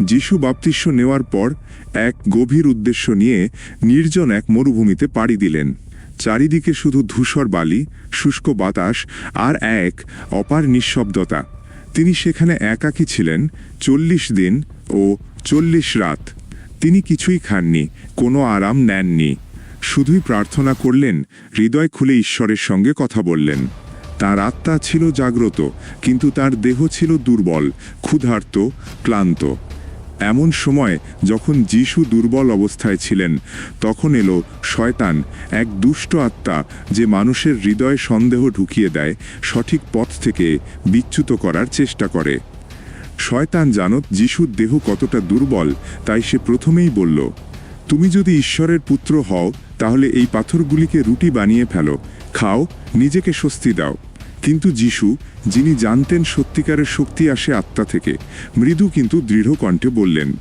যিশু বাপ্তিস্ম নেওয়ার পর এক গভীর উদ্দেশ্য নিয়ে নির্জন এক মরুভূমিতে পাড়ি দিলেন। চারিদিকে শুধু ধূসর বালি, শুষ্ক বাতাস আর এক অপার নিঃশব্দতা। তিনি সেখানে একাকী ছিলেন 40 দিন ও 40 রাত। তিনি কিছুই খাননি, কোনো আরাম নেননি, শুধুই প্রার্থনা করলেন, হৃদয় খুলে ঈশ্বরের সঙ্গে কথা বললেন। তার আত্মা ছিল জাগ্রত, কিন্তু তার দেহ ছিল দুর্বল, ক্ষুধার্ত, ক্লান্ত। এমন সময় যখন যিশু দুর্বল অবস্থায় ছিলেন, তখন এলো শয়তান, এক দুষ্ট আত্মা যে মানুষের হৃদয়ে সন্দেহ ঢুকিয়ে দেয়, সঠিক পথ থেকে বিচ্যুত করার চেষ্টা করে। শয়তান জানত যিশুর দেহ কতটা দুর্বল, তাই সে প্রথমেই বলল, তুমি যদি ঈশ্বরের পুত্র হও তাহলে এই পাথরগুলিকে রুটি বানিয়ে ফেলো, খাও, নিজেকে স্বস্তি দাও। কিন্তু যিশু, যিনি জানতেন সত্যিকারের শক্তি আসে আত্মা থেকে, মৃদু কিন্তু দৃঢ় কণ্ঠে বললেন,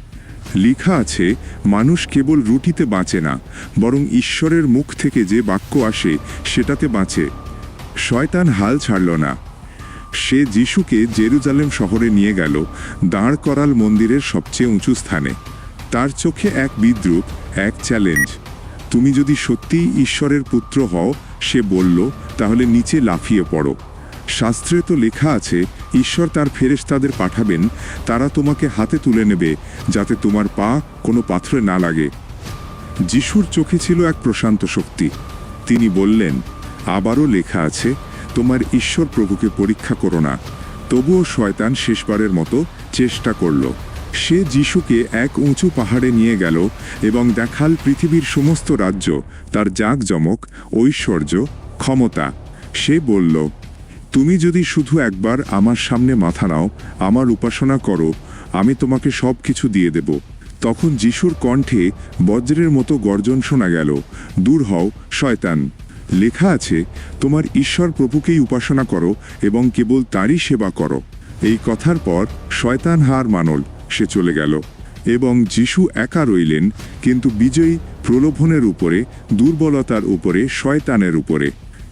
লেখা আছে, মানুষ কেবল রুটিতে বাঁচে না, বরং ঈশ্বরের মুখ থেকে যে বাক্য আসে সেটাতে বাঁচে। শয়তান হাল ছাড়ল না। সে যিশুকে জেরুজালেম শহরে নিয়ে গেল, দাঁড় করাল মন্দিরের সবচেয়ে উঁচু স্থানে। তার চোখে এক বিদ্রূপ, এক চ্যালেঞ্জ। তুমি যদি সত্যিই ঈশ্বরের পুত্র হও, সে বলল, তাহলে নিচে লাফিয়ে পড়ো। শাস্ত্রে তো লেখা আছে, ঈশ্বর তার ফেরেশতাদের পাঠাবেন, তারা তোমাকে হাতে তুলে নেবে, যাতে তোমার পা কোনো পাথরে না লাগে। যিশুর চোখে ছিল এক প্রশান্ত শক্তি। তিনি বললেন, আবারও লেখা আছে, তোমার ঈশ্বর প্রভুকে পরীক্ষা করো না। তবুও শয়তান শেষবারের মতো চেষ্টা করল। সে যিশুকে এক উঁচু পাহাড়ে নিয়ে গেল এবং দেখাল পৃথিবীর সমস্ত রাজ্য, তার জাঁকজমক, ঐশ্বর্য, ক্ষমতা। সে বলল, তুমি যদি শুধু একবার আমার সামনে মাথা নাও, আমার উপাসনা করো, আমি তোমাকে সব কিছু দিয়ে দেব। তখন যিশুর কণ্ঠে বজ্রের মতো গর্জন শোনা গেল, দূর হও শয়তান, লেখা আছে, তোমার ঈশ্বর প্রভুকেই উপাসনা করো এবং কেবল তারই সেবা করো। এই কথার পর শয়তান হার মানল, সে চলে গেল এবং যিশু একা রইলেন, কিন্তু বিজয়ী প্রলোভনের উপরে, দুর্বলতার উপরে, শয়তানের উপরে।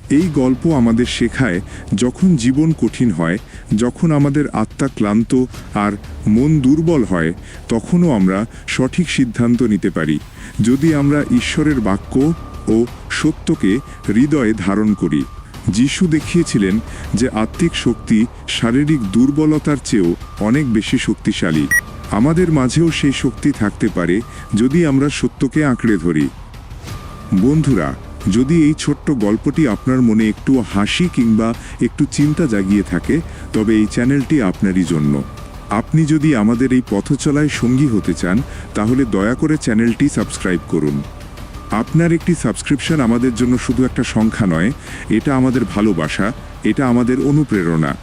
এই গল্প আমাদের শেখায়, যখন জীবন কঠিন হয়, যখন আমাদের আত্মা ক্লান্ত আর মন দুর্বল হয়, তখনও আমরা সঠিক সিদ্ধান্ত নিতে পারি, যদি আমরা ঈশ্বরের বাক্য ও সত্যকে হৃদয়ে ধারণ করি। যিশু দেখিয়েছিলেন যে আত্মিক শক্তি শারীরিক দুর্বলতার চেয়েও অনেক বেশি শক্তিশালী। আমাদের মাঝেও সেই শক্তি থাকতে পারে, যদি আমরা সত্যকে আঁকড়ে ধরি। বন্ধুরা, যদি এই ছোট্ট গল্পটি আপনার মনে একটু হাসি কিংবা একটু চিন্তা জাগিয়ে থাকে, তবে এই চ্যানেলটি আপনারই জন্য। আপনি যদি আমাদের এই পথচলায় সঙ্গী হতে চান, তাহলে দয়া করে চ্যানেলটি সাবস্ক্রাইব করুন। আপনার একটি সাবস্ক্রিপশন আমাদের জন্য শুধু একটা সংখ্যা নয়, এটা আমাদের ভালোবাসা, এটা আমাদের অনুপ্রেরণা।